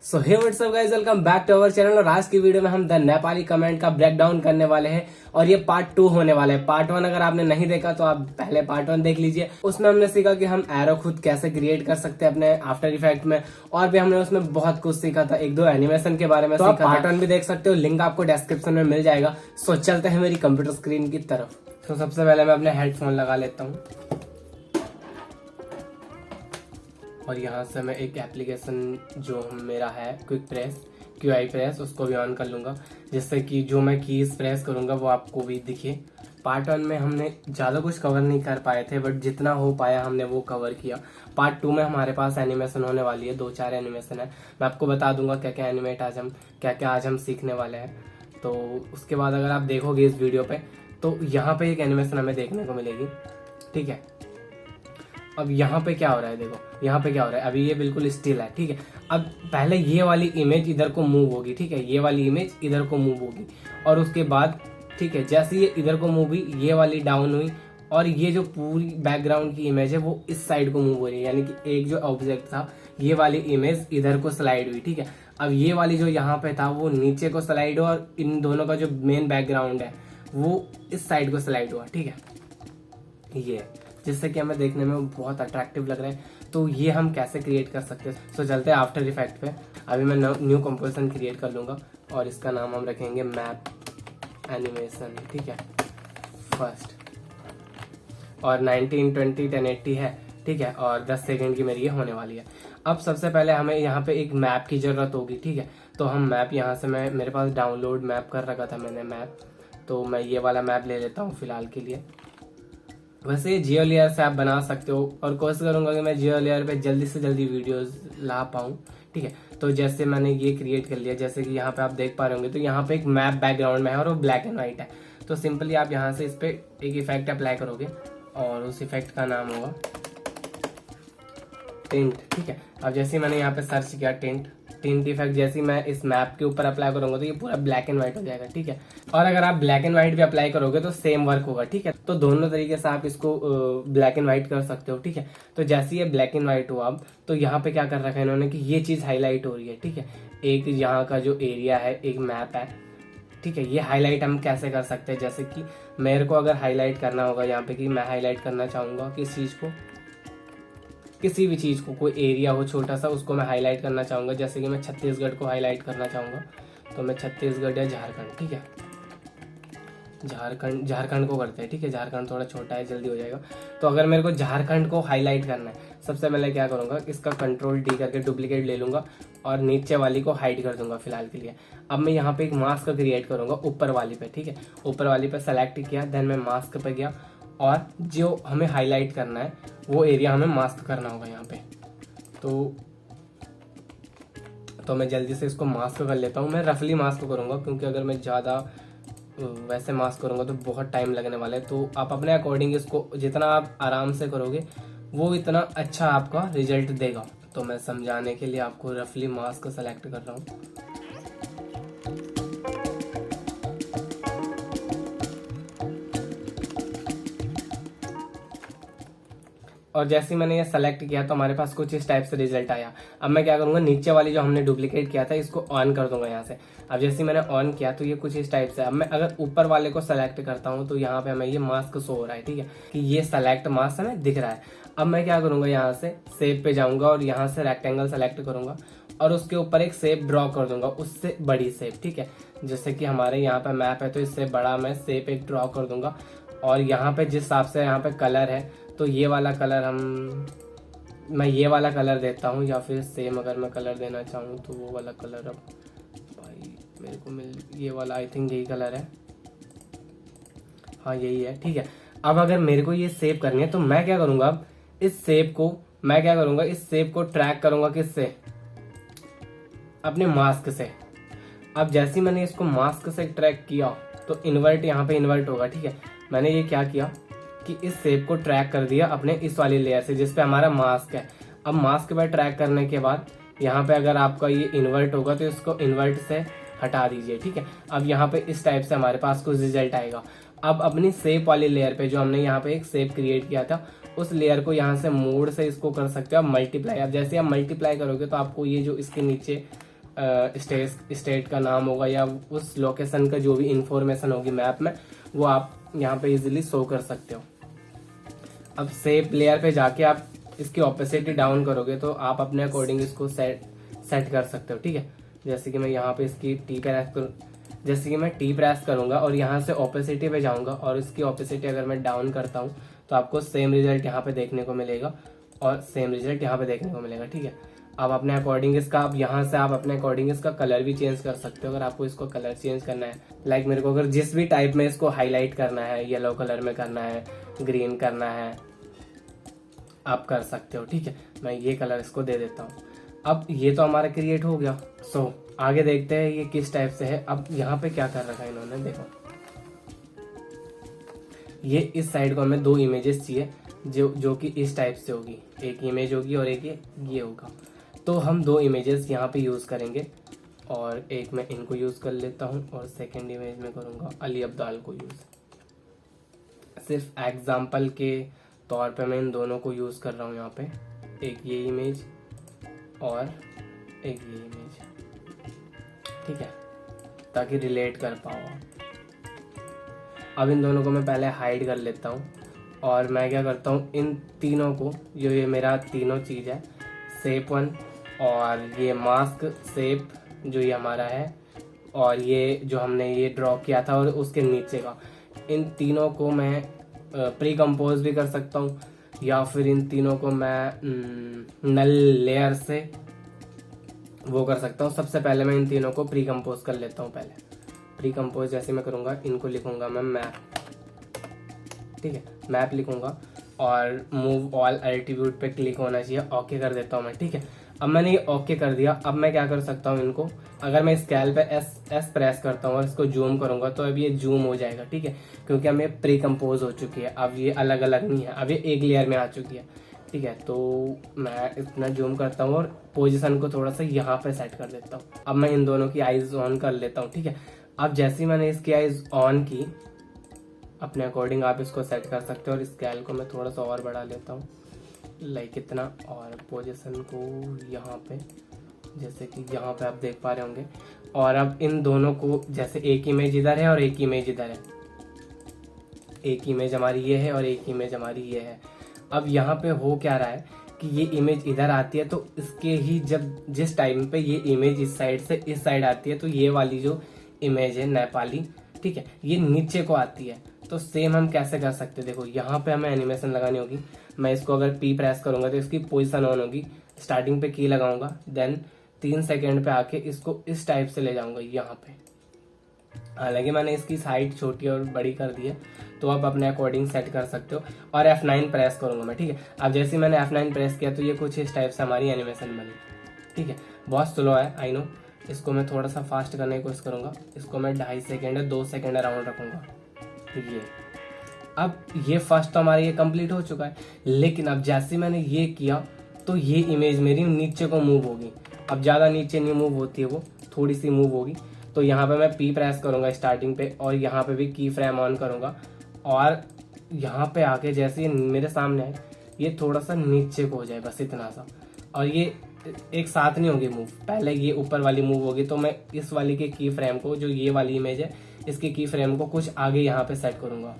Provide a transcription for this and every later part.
So hey WhatsApp guys, welcome back to our channel. और आज की वीडियो में हम द नेपाली कमेंट का ब्रेक डाउन करने वाले हैं और ये पार्ट 2 होने वाला है। पार्ट 1 अगर आपने नहीं देखा तो आप पहले पार्ट 1 देख लीजिए। उसमें हमने सीखा कि हम एरो खुद कैसे क्रिएट कर सकते हैं अपने आफ्टर इफेक्ट में, और भी हमने उसमें बहुत कुछ सीखा था। एक दो एनिमेशन के बारे में सीखा। पार्ट 1 भी देख सकते हो, लिंक आपको डिस्क्रिप्शन में मिल जाएगा। सो चलते हैं मेरी कंप्यूटर स्क्रीन की तरफ। तो सबसे पहले मैं अपने हेडफोन लगा लेता हूँ और यहाँ से मैं एक एप्लीकेशन जो मेरा है क्विक प्रेस, QI प्रेस, उसको भी ऑन कर लूँगा, जिससे कि जो मैं कीज प्रेस करूँगा वो आपको भी दिखे। पार्ट 1 में हमने ज़्यादा कुछ कवर नहीं कर पाए थे, बट जितना हो पाया हमने वो कवर किया। पार्ट 2 में हमारे पास एनिमेशन होने वाली है, 2-4 एनिमेशन है। मैं आपको बता दूंगा क्या क्या एनिमेट आज हम सीखने वाले हैं। तो उसके बाद अगर आप देखोगे इस वीडियो पे तो यहाँ पे एक एनिमेशन हमें देखने को मिलेगी, ठीक है। अब यहाँ पे क्या हो रहा है, देखो यहाँ पे क्या हो रहा है। अभी ये बिल्कुल स्टिल है, ठीक है। अब पहले ये वाली इमेज इधर को मूव होगी, ठीक है। ये वाली इमेज इधर को मूव होगी और उसके बाद, ठीक है, जैसे ये इधर को मूव हुई, ये वाली डाउन हुई और ये जो पूरी बैकग्राउंड की इमेज है वो इस साइड को मूव हो रही है। यानी कि एक जो ऑब्जेक्ट था, ये वाली इमेज इधर को स्लाइड हुई, ठीक है। अब ये वाली जो यहाँ पे था वो नीचे को स्लाइड हुआ और इन दोनों का जो मेन बैकग्राउंड है वो इस साइड को स्लाइड हुआ, ठीक है। ये जिससे कि हमें देखने में बहुत अट्रैक्टिव लग रहा है। तो ये हम कैसे क्रिएट कर सकते हैं। सो चलते हैं आफ्टर इफेक्ट पे। अभी मैं न्यू कंपोजिशन क्रिएट कर लूँगा और इसका नाम हम रखेंगे मैप एनिमेशन, ठीक है, फर्स्ट। और 1920 1080 है, ठीक है। और 10 सेकेंड की मेरी ये होने वाली है। अब सबसे पहले हमें यहाँ पे एक मैप की जरूरत होगी, ठीक है। तो हम मैप यहाँ से, मेरे पास डाउनलोड मैप कर रखा था मैंने मैप, तो मैं ये वाला मैप ले लेता हूँ फिलहाल के लिए। वैसे जियो लेयर से आप बना सकते हो और कोशिश करूंगा कि मैं जियो लेयर पे जल्दी से जल्दी वीडियोस ला पाऊँ, ठीक है। तो जैसे मैंने ये क्रिएट कर लिया, जैसे कि यहाँ पे आप देख पा रहे होंगे, तो यहाँ पे एक मैप बैकग्राउंड में है और वो ब्लैक एंड व्हाइट है। तो सिंपली आप यहाँ से इस पे एक इफेक्ट अप्लाई करोगे और उस इफेक्ट का नाम होगा टिंट, ठीक है। अब जैसे मैंने यहाँ पे सर्च किया टिंट इफेक्ट, जैसे मैं इस मैप के ऊपर अप्लाई करूंगा तो ये पूरा ब्लैक एंड व्हाइट हो जाएगा, ठीक है। और अगर आप ब्लैक एंड व्हाइट भी अप्लाई करोगे तो सेम वर्क होगा, ठीक है। तो दोनों तरीके से आप इसको ब्लैक एंड व्हाइट कर सकते हो, ठीक है। तो जैसे ये ब्लैक एंड व्हाइट हुआ अब, तो यहाँ पे क्या कर रखा है इन्होंने कि ये चीज हाईलाइट हो रही है, ठीक है। एक यहाँ का जो एरिया है, एक मैप है, ठीक है। ये हाईलाइट हम कैसे कर सकते हैं, जैसे कि मेरे को अगर हाईलाइट करना होगा यहाँ पे, कि मैं हाईलाइट करना चाहूंगा किस चीज को, किसी भी चीज को, कोई एरिया हो छोटा सा, उसको मैं हाईलाइट करना चाहूंगा। जैसे कि मैं छत्तीसगढ़ को हाईलाइट करना चाहूंगा, तो मैं छत्तीसगढ़ या झारखंड, ठीक है, झारखंड को करते हैं, ठीक है। झारखंड थोड़ा छोटा है, जल्दी हो जाएगा। तो अगर मेरे को झारखंड को हाईलाइट करना है, सबसे पहले क्या करूंगा, इसका Ctrl+D करके डुप्लीकेट ले लूंगा और नीचे वाली को हाइड कर दूंगा फिलहाल के लिए। अब मैं यहाँ पे एक मास्क क्रिएट करूंगा ऊपर वाली पे, ठीक है। ऊपर वाली पे सेलेक्ट किया, देन मैं मास्क पे गया और जो हमें हाईलाइट करना है वो एरिया हमें मास्क करना होगा यहाँ पे। तो मैं जल्दी से इसको मास्क कर लेता हूँ। मैं रफली मास्क करूँगा, क्योंकि अगर मैं ज़्यादा वैसे मास्क करूँगा तो बहुत टाइम लगने वाला है। तो आप अपने अकॉर्डिंग इसको जितना आप आराम से करोगे वो इतना अच्छा आपका रिजल्ट देगा। तो मैं समझाने के लिए आपको रफली मास्क सेलेक्ट कर रहा हूँ। और जैसे ही मैंने ये सेलेक्ट किया तो हमारे पास कुछ इस टाइप से रिजल्ट आया। अब मैं क्या करूंगा, नीचे वाली जो हमने डुप्लीकेट किया था इसको ऑन कर दूंगा यहाँ से। अब जैसे मैंने ऑन किया तो ये कुछ इस टाइप से। अब मैं अगर ऊपर वाले को सेलेक्ट करता हूँ तो यहाँ पे हमें ये मास्क शो हो रहा है, ठीक है, कि ये सेलेक्ट मास्क हमें दिख रहा है। अब मैं क्या करूंगा, यहाँ से शेप पे जाऊंगा और यहाँ से रेक्टेंगल सेलेक्ट करूंगा और उसके ऊपर एक शेप ड्रॉ कर दूंगा, उससे बड़ी शेप, ठीक है। जैसे कि हमारे यहाँ पे मैप है तो इससे बड़ा मैं शेप एक ड्रॉ कर दूंगा। और यहाँ पे जिस हिसाब से यहाँ पे कलर है, तो ये वाला कलर मैं ये वाला कलर देता हूँ, या फिर सेम अगर मैं कलर देना चाहूँ तो वो वाला कलर। अब भाई मेरे को ये वाला, आई थिंक यही कलर है, हाँ यही है, ठीक है। अब अगर मेरे को ये सेव करनी है तो मैं क्या करूँगा, अब इस सेव को ट्रैक करूँगा किससे, अपने मास्क से। अब जैसे ही मैंने इसको मास्क से ट्रैक किया तो इन्वर्ट यहाँ पे इन्वर्ट होगा, ठीक है। मैंने ये क्या किया कि इस शेप को ट्रैक कर दिया अपने इस वाली लेयर से जिसपे हमारा मास्क है। अब मास्क पे ट्रैक करने के बाद यहाँ पे अगर आपका ये इन्वर्ट होगा तो इसको इन्वर्ट से हटा दीजिए, ठीक है। अब यहाँ पे इस टाइप से हमारे पास कुछ रिजल्ट आएगा। अब अपनी शेप वाली लेयर पे जो हमने यहाँ पे एक शेप क्रिएट किया था, उस लेयर को यहाँ से मोड से इसको कर सकते हो आप मल्टीप्लाई। अब जैसे आप मल्टीप्लाई करोगे तो आपको ये जो इसके नीचे स्टेट का नाम होगा या उस लोकेशन का जो भी इंफॉर्मेशन होगी मैप में, वो आप यहाँ पे इजीली शो कर सकते हो। अब शेप लेयर पे जाके आप इसकी ऑपेसिटी डाउन करोगे तो आप अपने अकॉर्डिंग इसको सेट कर सकते हो। ठीक है, जैसे कि मैं यहाँ पे इसकी टी प्रेस करूंगा और यहाँ से ऑपेसिटी पे जाऊंगा और इसकी ऑपेसिटी अगर मैं डाउन करता हूँ तो आपको सेम रिजल्ट यहाँ पे देखने को मिलेगा और सेम रिजल्ट यहाँ पे देखने को मिलेगा। ठीक है, अब अपने अकॉर्डिंग इसका आप यहाँ से आप अपने अकॉर्डिंग इसका कलर भी चेंज कर सकते हो। अगर आपको इसको कलर चेंज करना है, लाइक मेरे को अगर जिस भी टाइप में इसको हाईलाइट करना है, येलो कलर में करना है, ग्रीन करना है, आप कर सकते हो। ठीक है, मैं ये कलर इसको दे देता हूँ। अब ये तो हमारा क्रिएट हो गया। सो आगे देखते हैं ये किस टाइप से है। अब यहाँ पे क्या कर रखा है इन्होंने, देखो ये इस साइड को हमें 2 इमेजेस चाहिए जो कि इस टाइप से होगी, एक इमेज होगी और एक ये होगा। तो हम 2 इमेजेस यहाँ पे यूज करेंगे और एक मैं इनको यूज कर लेता हूँ और सेकंड इमेज में करूँगा अली अब्दाल को यूज। सिर्फ एग्जाम्पल के तौर पे मैं इन दोनों को यूज कर रहा हूँ यहाँ पे, एक ये इमेज और एक ये इमेज। ठीक है, ताकि रिलेट कर पाओ आप। अब इन दोनों को मैं पहले हाइड कर लेता हूँ और मैं क्या करता हूँ, इन तीनों को, जो ये मेरा तीनों चीज है, शेप 1 और ये मास्क शेप जो ये हमारा है और ये जो हमने ये ड्रॉ किया था और उसके नीचे का, इन तीनों को मैं प्री कंपोज भी कर सकता हूँ या फिर इन तीनों को मैं नल लेयर से वो कर सकता हूँ। सबसे पहले मैं इन तीनों को प्री कंपोज कर लेता हूँ। पहले प्री कंपोज जैसे मैं करूँगा, इनको लिखूंगा मैं मैप। ठीक है, मैप लिखूंगा और मूव ऑल एट्रीब्यूट पे क्लिक होना चाहिए, ओके कर देता हूँ मैं। ठीक है, अब मैंने ये ओके कर दिया। अब मैं क्या कर सकता हूँ, इनको अगर मैं स्केल पे एस प्रेस करता हूँ और इसको जूम करूंगा तो अब ये जूम हो जाएगा। ठीक है, क्योंकि अब ये प्री कंपोज हो चुकी है, अब ये अलग अलग नहीं है, अब ये एक लेयर में आ चुकी है। ठीक है, तो मैं इतना जूम करता हूँ और पोजीशन को थोड़ा सा यहाँ पे सेट कर देता हूँ। अब मैं इन दोनों की आईज ऑन कर लेता हूँ। ठीक है, अब जैसे ही मैंने इसकी आईज ऑन की, अपने अकॉर्डिंग आप इसको सेट कर सकते हो और स्केल को मैं थोड़ा सा और बढ़ा लेता हूँ, लाइक इतना, और पोजीशन को यहाँ पे, जैसे कि यहाँ पे आप देख पा रहे होंगे। और अब इन दोनों को, जैसे एक इमेज इधर है और एक इमेज इधर है, एक इमेज हमारी ये है और एक इमेज हमारी ये है। अब यहाँ पे हो क्या रहा है कि ये इमेज इधर आती है तो इसके ही जिस टाइम पे ये इमेज इस साइड से इस साइड आती है तो ये वाली जो इमेज है नेपाली, ठीक है, ये नीचे को आती है। तो सेम हम कैसे कर सकते हैं, देखो यहाँ पे हमें एनिमेशन लगानी होगी। मैं इसको अगर पी प्रेस करूंगा तो इसकी पोजीशन ऑन होगी, स्टार्टिंग पे की लगाऊंगा, देन 3 सेकेंड पे आके इसको इस टाइप से ले जाऊंगा यहाँ पे। हालांकि मैंने इसकी साइड छोटी और बड़ी कर दी है, तो आप अपने अकॉर्डिंग सेट कर सकते हो। और F9 प्रेस करूंगा मैं। ठीक है, अब जैसे ही मैंने F9 प्रेस किया तो ये कुछ इस टाइप से हमारी एनिमेशन बनी। ठीक है, बहुत स्लो है आई नो, इसको मैं थोड़ा सा फास्ट करने की कोशिश करूंगा। इसको मैं 2.5 सेकेंड या 2 सेकेंड अराउंड रखूंगा। ये अब ये फर्स्ट तो हमारा ये कंप्लीट हो चुका है, लेकिन अब जैसे मैंने ये किया तो ये इमेज मेरी नीचे को मूव होगी। अब ज्यादा नीचे नहीं मूव होती है, वो थोड़ी सी मूव होगी। तो यहाँ पे मैं पी प्रेस करूंगा स्टार्टिंग पे और यहाँ पे भी की फ्रेम ऑन करूंगा और यहाँ पे आके जैसे ये मेरे सामने है ये थोड़ा सा नीचे को हो जाए, बस इतना सा। और ये एक साथ नहीं होगी मूव, पहले ये ऊपर वाली मूव होगी। तो मैं इस वाली के की फ्रेम को, जो ये वाली इमेज है, इसकी की फ्रेम को कुछ आगे यहाँ पे सेट करूंगा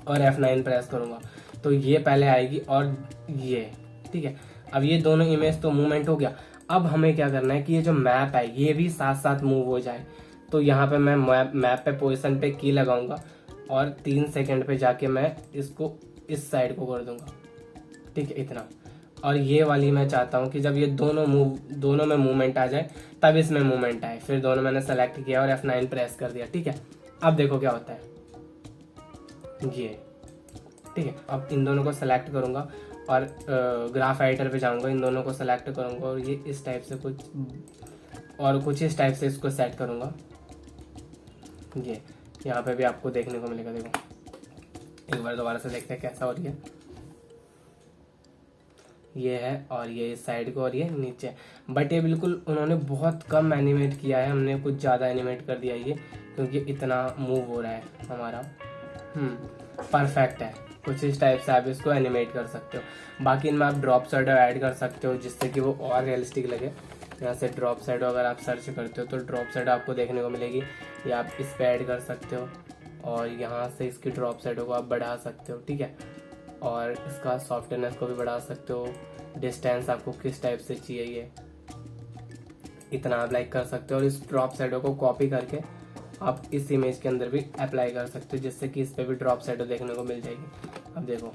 और F9 प्रेस करूंगा तो ये पहले आएगी और ये। ठीक है, अब ये दोनों इमेज तो मूवमेंट हो गया। अब हमें क्या करना है कि ये जो मैप है ये भी साथ साथ मूव हो जाए। तो यहाँ पे मैं मैप पे पोजीशन पे की लगाऊंगा और 3 सेकेंड पे जाके मैं इसको इस साइड को कर दूंगा। ठीक है, इतना। और ये वाली मैं चाहता हूँ कि जब ये दोनों में मूवमेंट आ जाए तब इसमें मूवमेंट आए। फिर दोनों मैंने सेलेक्ट किया और F9 प्रेस कर दिया। ठीक है, अब देखो क्या होता है ये। ठीक है, अब इन दोनों को सेलेक्ट करूंगा और ग्राफ एडिटर पे जाऊंगा, इन दोनों को सेलेक्ट करूंगा और ये इस टाइप से कुछ इस टाइप से इसको सेट करूंगा। ये यहाँ पे भी आपको देखने को मिलेगा। देखो एक बार दोबारा से देखते हैं कैसा हो रही है। ये है और ये इस साइड को और ये नीचे। बट ये बिल्कुल उन्होंने बहुत कम एनिमेट किया है, हमने कुछ ज़्यादा एनिमेट कर दिया ये, क्योंकि इतना मूव हो रहा है हमारा। परफेक्ट है। कुछ इस टाइप से आप इसको एनिमेट कर सकते हो। बाकी इनमें आप ड्रॉप शैडो ऐड कर सकते हो जिससे कि वो और रियलिस्टिक लगे। यहाँ से ड्रॉप शैडो अगर आप सर्च करते हो तो ड्रॉप शैडो आपको देखने को मिलेगी, या आप इस पे ऐड कर सकते हो और यहाँ से इसकी ड्रॉप शैडो को आप बढ़ा सकते हो, ठीक है। और इसका सॉफ्टनेस को भी बढ़ा सकते हो, डिस्टेंस आपको किस टाइप से चाहिए ये इतना आप लाइक कर सकते हो। और इस ड्रॉप शैडो को कॉपी करके आप इस इमेज के अंदर भी अप्लाई कर सकते हो, जिससे कि इस पे भी ड्रॉप शैडो देखने को मिल जाएगी। अब देखो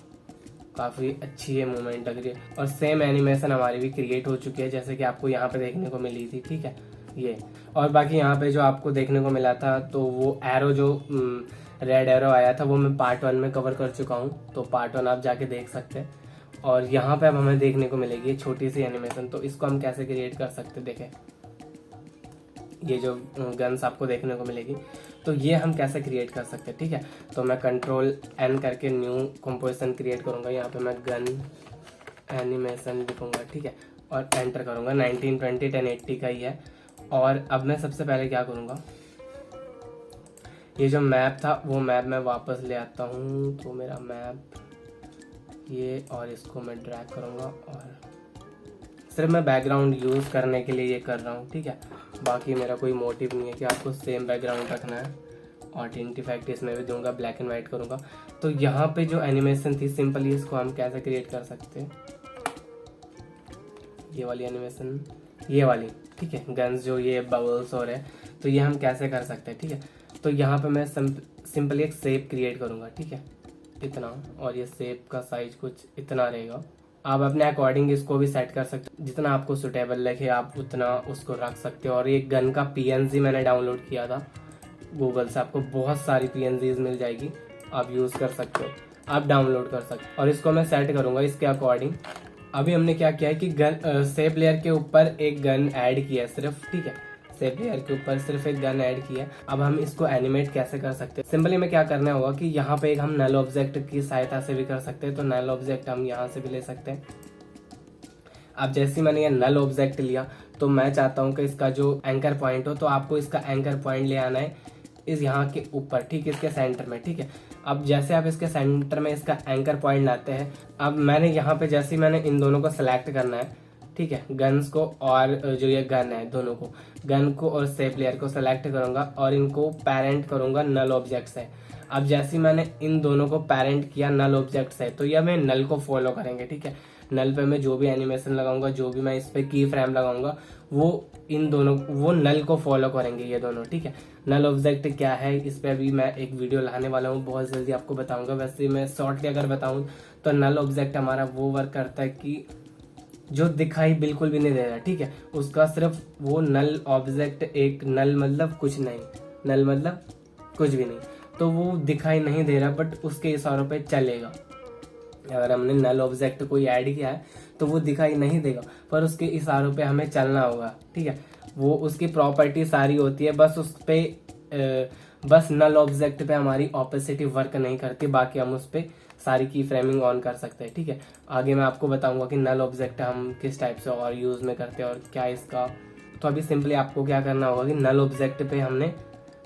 काफ़ी अच्छी है मूवमेंट लग रही है, और सेम एनिमेशन हमारी भी क्रिएट हो चुकी है जैसे कि आपको यहाँ पे देखने को मिली थी, ठीक है ये। और बाकी यहाँ पे जो आपको देखने को मिला था तो वो एरो जो रेड एरो आया था वो मैं पार्ट 1 में कवर कर चुका हूँ, तो पार्ट 1 आप जाके देख सकते हैं। और यहाँ पे अब हमें देखने को मिलेगी छोटी सी एनिमेशन, तो इसको हम कैसे क्रिएट कर सकते देखें। ये जो गन्स आपको देखने को मिलेगी तो ये हम कैसे क्रिएट कर सकते हैं, ठीक है। तो मैं Ctrl+N करके न्यू कंपोजिशन क्रिएट करूंगा, यहाँ पे मैं गन एनिमेशन लिखूंगा, ठीक है, और एंटर करूंगा। 1920 1080 का ही है। और अब मैं सबसे पहले क्या करूंगा, ये जो मैप था वो मैप मैं वापस ले आता हूँ। तो मेरा मैप ये, और इसको मैं ड्रैग करूंगा, और सिर्फ मैं बैकग्राउंड यूज़ करने के लिए ये कर रहा हूँ, ठीक है। बाकी मेरा कोई मोटिव नहीं है कि आपको सेम बैकग्राउंड रखना है। और टिंट इफेक्ट इसमें भी दूंगा, ब्लैक एंड वाइट करूंगा। तो यहाँ पे जो एनिमेशन थी सिंपली इसको हम कैसे क्रिएट कर सकते हैं, ये वाली एनिमेशन, ये वाली, ठीक है, गन्स जो ये बबल्स हो रहे हैं, तो ये हम कैसे कर सकते हैं, ठीक है। तो यहाँ पे मैं सिंपली एक शेप क्रिएट करूंगा, ठीक है, इतना, और ये शेप का साइज कुछ इतना रहेगा। आप अपने अकॉर्डिंग इसको भी सेट कर सकते हो, जितना आपको सुटेबल लगे आप उतना उसको रख सकते हो। और ये गन का PNG मैंने डाउनलोड किया था गूगल से, आपको बहुत सारी PNGs मिल जाएगी, आप यूज़ कर सकते हो, आप डाउनलोड कर सकते हो। और इसको मैं सेट करूंगा इसके अकॉर्डिंग। अभी हमने क्या किया है कि गन शेप लेयर के ऊपर एक गन ऐड किया है सिर्फ, ठीक है, शेप लेयर के ऊपर सिर्फ एक गन ऐड किया है। अब हम इसको एनिमेट कैसे कर सकते हैं, सिंपली में क्या करना होगा कि यहाँ पे एक हम नल ऑब्जेक्ट की सहायता से भी कर सकते हैं। तो नल ऑब्जेक्ट हम यहाँ से भी ले सकते हैं। अब जैसे मैंने ये नल ऑब्जेक्ट लिया तो मैं चाहता हूँ कि इसका जो एंकर पॉइंट हो, तो आपको इसका एंकर पॉइंट ले आना है इस यहाँ के ऊपर, ठीक, इसके सेंटर में, ठीक है। अब जैसे आप इसके सेंटर में इसका एंकर पॉइंट लाते हैं, अब मैंने यहाँ पे जैसे मैंने इन दोनों को सिलेक्ट करना है, ठीक है, गन्स को और जो ये गन है दोनों को, गन को और शेप लेयर को सेलेक्ट करूंगा और इनको पेरेंट करूंगा नल ऑब्जेक्ट से। अब जैसे मैंने इन दोनों को पेरेंट किया नल ऑब्जेक्ट से, तो ये हमें नल को फॉलो करेंगे, ठीक है। नल पे मैं जो भी एनिमेशन लगाऊंगा, जो भी मैं इस पे की फ्रेम लगाऊंगा, वो इन दोनों वो नल को फॉलो करेंगे ये दोनों, ठीक है। नल ऑब्जेक्ट क्या है इस पे अभी मैं एक वीडियो लाने वाला हूँ, बहुत जल्दी आपको बताऊंगा। वैसे मैं शॉर्टली अगर बताऊं तो नल ऑब्जेक्ट हमारा वो वर्क करता है कि जो दिखाई बिल्कुल भी नहीं दे रहा, ठीक है, उसका सिर्फ वो नल ऑब्जेक्ट, एक नल मतलब कुछ नहीं, नल मतलब कुछ भी नहीं, तो वो दिखाई नहीं दे रहा बट उसके इशारों पे चलेगा। अगर हमने नल ऑब्जेक्ट कोई ऐड किया है तो वो दिखाई नहीं देगा पर उसके इशारों पे हमें चलना होगा, ठीक है। वो उसकी प्रॉपर्टी सारी होती है, बस उस पे बस नल ऑब्जेक्ट पे हमारी ऑपोसिटी वर्क नहीं करती, बाकी हम उस पे सारी की फ्रेमिंग ऑन कर सकते हैं, ठीक है। आगे मैं आपको बताऊंगा कि नल ऑब्जेक्ट हम किस टाइप से और यूज में करते हैं और क्या इसका। तो अभी सिंपली आपको क्या करना होगा कि नल ऑब्जेक्ट पे हमने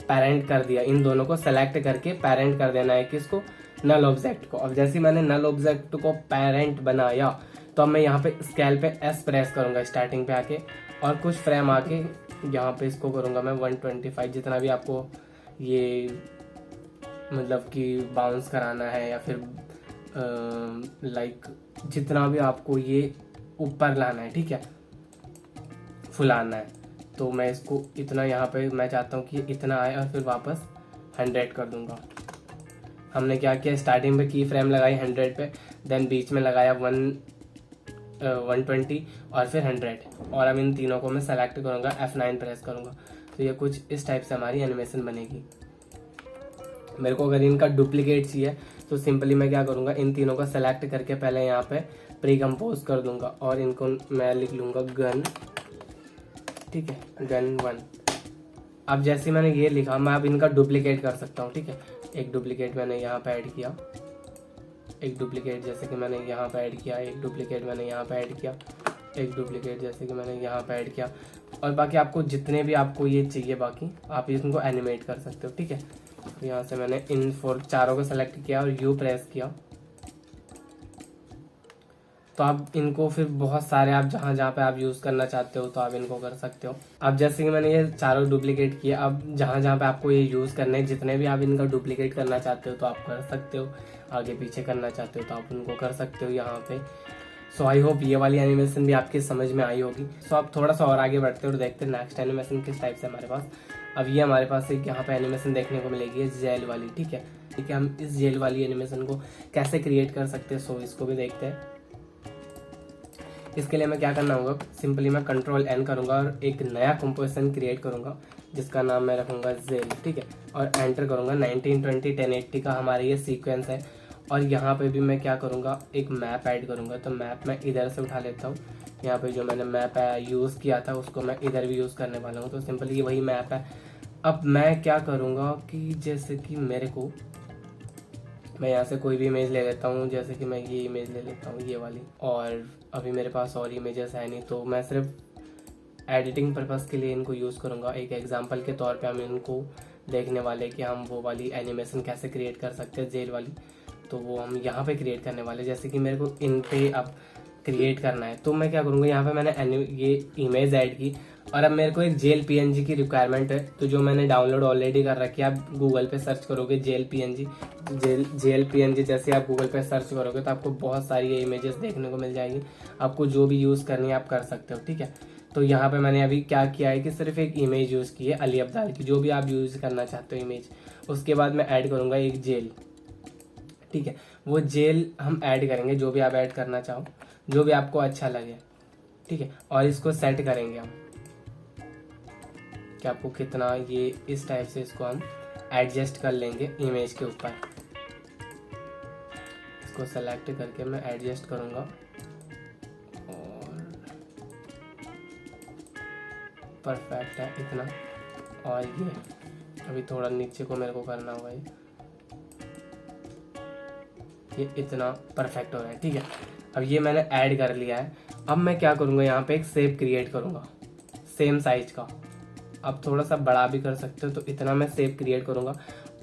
पेरेंट कर दिया, इन दोनों को सेलेक्ट करके पेरेंट कर देना है किसको, नल ऑब्जेक्ट को। अब जैसे मैंने नल ऑब्जेक्ट को पेरेंट बनाया तो अब मैं यहाँ पे स्केल पे S प्रेस करूंगा स्टार्टिंग पे आके, और कुछ फ्रेम आके यहाँ पे इसको करूंगा मैं 125, जितना भी आपको ये मतलब कि बाउंस कराना है या फिर लाइक जितना भी आपको ये ऊपर लाना है, ठीक है, फुलाना है। तो मैं इसको इतना यहाँ पे मैं चाहता हूँ कि इतना आए और फिर वापस 100 कर दूंगा। हमने क्या किया, स्टार्टिंग पे की फ्रेम लगाई 100 पे, देन बीच में लगाया 120 और फिर 100, और अब इन तीनों को मैं सेलेक्ट करूंगा, F9 प्रेस करूंगा, तो ये कुछ इस टाइप से हमारी एनिमेशन बनेगी। मेरे को अगर इनका डुप्लीकेट चाहिए तो सिंपली मैं क्या करूंगा, इन तीनों को सेलेक्ट करके पहले यहाँ पे प्री कंपोज कर दूंगा और इनको मैं लिख लूंगा गन, ठीक है, गन 1। अब जैसे मैंने ये लिखा मैं अब इनका डुप्लीकेट कर सकता हूँ, ठीक है। एक डुप्लीकेट मैंने यहाँ पे ऐड किया, एक डुप्लीकेट जैसे कि मैंने यहाँ पे ऐड किया, एक डुप्लीकेट मैंने यहाँ पे ऐड किया, एक डुप्लीकेट जैसे कि मैंने यहाँ पे ऐड किया, और बाकी आपको जितने भी आपको ये चाहिए बाकी आप इनको एनिमेट कर सकते हो, ठीक है। तो यहाँ से मैंने इन चारों को सेलेक्ट किया और U प्रेस किया, तो आप इनको फिर बहुत सारे आप जहाँ जहाँ पे आप यूज करना चाहते हो तो आप इनको कर सकते हो। अब जैसे कि मैंने ये चारों डुप्लीकेट किए, अब जहाँ जहाँ पे आपको ये यूज करने हैं, जितने भी आप इनका डुप्लीकेट करना चाहते हो तो आप कर सकते हो, आगे पीछे करना चाहते हो तो आप उनको कर सकते हो यहाँ पे। सो आई होप ये वाली एनिमेशन भी आपकी समझ में आई होगी। सो आप थोड़ा सा और आगे बढ़ते हो और देखते हैं नेक्स्ट एनिमेशन किस टाइप से हमारे पास। अब ये हमारे पास एक यहाँ पे एनिमेशन देखने को मिलेगी जेल वाली, ठीक है। हम इस जेल वाली एनिमेशन को कैसे क्रिएट कर सकते हैं, सो इसको भी देखते हैं। इसके लिए मैं क्या करना होगा, सिंपली मैं कंट्रोल N करूंगा और एक नया कंपोजिशन क्रिएट करूंगा जिसका नाम मैं रखूंगा जेल, ठीक है। और एंटर करूंगा। 1920 1080 का हमारा ये सीक्वेंस है। और यहाँ पे भी मैं क्या करूंगा, एक मैप ऐड करूंगा। तो मैप मैं इधर से उठा लेता हूँ। यहाँ पे जो मैंने मैप यूज़ किया था उसको मैं इधर भी यूज़ करने वाला हूँ। तो सिंपली वही मैप है। अब मैं क्या करूँगा कि जैसे कि मेरे को, मैं यहाँ से कोई भी इमेज ले लेता हूँ। जैसे कि मैं ये इमेज ले लेता हूँ, ये वाली। और अभी मेरे पास और इमेजेस है नहीं, तो मैं सिर्फ एडिटिंग पर्पस के लिए इनको यूज़ करूँगा। एक एग्जांपल के तौर पे हम इनको देखने वाले कि हम वो वाली एनिमेशन कैसे क्रिएट कर सकते हैं जेल वाली। तो वो हम यहाँ पे क्रिएट करने वाले। जैसे कि मेरे को इन पे अब क्रिएट करना है तो मैं क्या करूँगा, यहाँ पे मैंने ये इमेज ऐड की और अब मेरे को एक जेल PNG की रिक्वायरमेंट है। तो जो मैंने डाउनलोड ऑलरेडी कर रखी है, आप गूगल पे सर्च करोगे जेल PNG, जैसे आप गूगल पे सर्च करोगे तो आपको बहुत सारी ये इमेजेस देखने को मिल जाएगी। आपको जो भी यूज़ करनी है आप कर सकते हो, ठीक है। तो यहाँ पे मैंने अभी क्या किया है कि सिर्फ एक इमेज यूज़ की है अली अब्दाल की, जो भी आप यूज़ करना चाहते हो इमेज। उसके बाद मैं ऐड करूँगा एक जेल, ठीक है। वो जेल हम ऐड करेंगे, जो भी आप ऐड करना चाहो, जो भी आपको अच्छा लगे, ठीक है। और इसको सेट करेंगे हम कि आपको कितना, ये इस टाइप से इसको हम एडजस्ट कर लेंगे इमेज के ऊपर। इसको सेलेक्ट करके मैं एडजस्ट करूँगा और परफेक्ट है इतना। और ये अभी थोड़ा नीचे को मेरे को करना होगा, ये इतना परफेक्ट हो रहा है, ठीक है। अब ये मैंने ऐड कर लिया है। अब मैं क्या करूँगा, यहाँ पे एक शेप क्रिएट करूँगा सेम साइज का। आप थोड़ा सा बड़ा भी कर सकते हो, तो इतना मैं शेप क्रिएट करूँगा।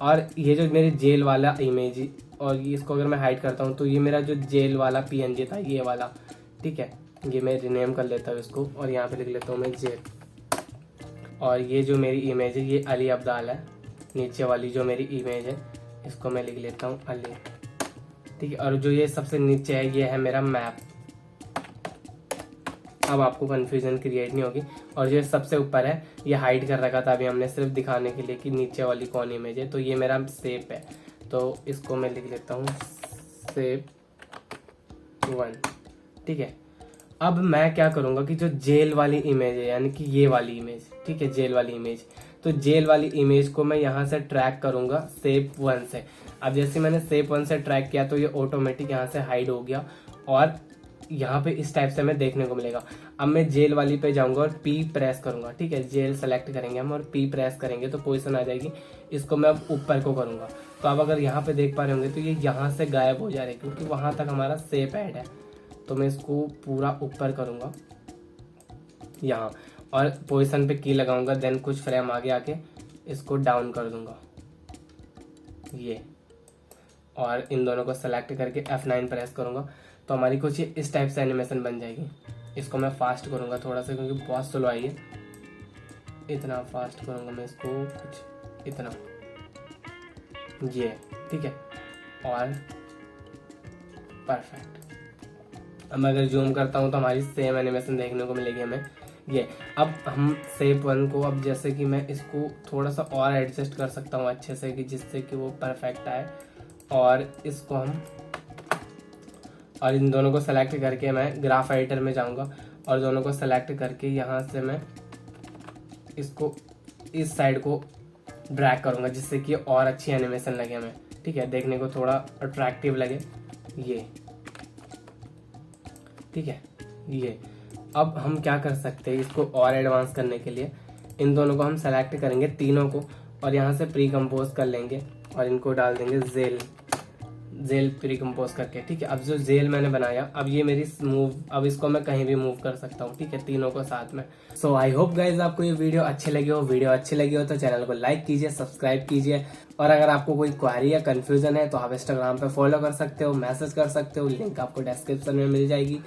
और ये जो मेरी जेल वाला इमेज, और ये इसको अगर मैं हाइड करता हूँ तो ये मेरा जो जेल वाला PNG था ये वाला, ठीक है। ये मैं रिनेम कर लेता हूँ इसको और यहाँ पे लिख लेता हूँ मैं जेल। और ये जो मेरी इमेज है ये अली अब्दाल है। नीचे वाली जो मेरी इमेज है इसको मैं लिख लेता हूँ अली, ठीक है। और जो ये सबसे नीचे है ये है मेरा मैप। अब आपको कंफ्यूजन क्रिएट नहीं होगी। और जो सबसे ऊपर है ये हाइड कर रखा था अभी हमने, सिर्फ दिखाने के लिए कि नीचे वाली कौन इमेज है। तो ये मेरा शेप है, तो इसको मैं लिख लेता हूँ शेप 1, ठीक है। अब मैं क्या करूँगा कि जो जेल वाली इमेज है, यानी कि ये वाली इमेज, ठीक है, जेल वाली इमेज, तो जेल वाली इमेज को मैं यहाँ से ट्रैक करूँगा शेप 1 से। अब जैसे मैंने शेप 1 से ट्रैक किया तो ये ऑटोमेटिक यहाँ से हाइड हो गया और यहाँ पे इस टाइप से हमें देखने को मिलेगा। अब मैं जेल वाली पे जाऊंगा और P प्रेस करूंगा, ठीक है। जेल सेलेक्ट करेंगे हम और P प्रेस करेंगे तो पोजीशन आ जाएगी। इसको मैं अब ऊपर को करूंगा तो आप अगर यहाँ पे देख पा रहे होंगे तो ये यहाँ से गायब हो जा रहे हैं क्योंकि वहां तक हमारा शेप ऐड है। तो मैं इसको पूरा ऊपर करूंगा यहाँ और पोजीशन पे की लगाऊंगा, देन कुछ फ्रेम आगे आके इसको डाउन कर दूंगा ये, और इन दोनों को सेलेक्ट करके F9 प्रेस करूंगा तो हमारी कुछ इस टाइप से एनिमेशन बन जाएगी। इसको मैं फास्ट करूंगा थोड़ा सा क्योंकि बहुत स्लो आई है। इतना फास्ट करूंगा मैं इसको, कुछ इतना, ये, ठीक है। और परफेक्ट। अब मैं अगर जूम करता हूं तो हमारी सेम एनिमेशन देखने को मिलेगी हमें ये। अब हम शेप 1 को, अब जैसे कि मैं इसको थोड़ा सा और एडजस्ट कर सकता हूँ अच्छे से कि जिससे कि वो परफेक्ट आए। और इसको हम, और इन दोनों को सेलेक्ट करके मैं ग्राफ एडिटर में जाऊंगा और दोनों को सेलेक्ट करके यहाँ से मैं इसको इस साइड को ड्रैग करूंगा जिससे कि और अच्छी एनिमेशन लगे हमें, ठीक है, देखने को थोड़ा अट्रैक्टिव लगे ये, ठीक है। ये अब हम क्या कर सकते हैं, इसको और एडवांस करने के लिए इन दोनों को हम सेलेक्ट करेंगे तीनों को और यहाँ से प्री कंपोज कर लेंगे और इनको डाल देंगे जेल प्री कंपोज करके, ठीक है। अब जो जेल मैंने बनाया, अब ये मेरी मूव, अब इसको मैं कहीं भी मूव कर सकता हूँ, ठीक है, तीनों को साथ में। सो आई होप गाइज आपको ये वीडियो अच्छी लगी हो तो चैनल को लाइक कीजिए, सब्सक्राइब कीजिए। और अगर आपको कोई क्वेरी या कंफ्यूजन है तो आप इंस्टाग्राम पे फॉलो कर सकते हो, मैसेज कर सकते हो, लिंक आपको डिस्क्रिप्शन में मिल जाएगी।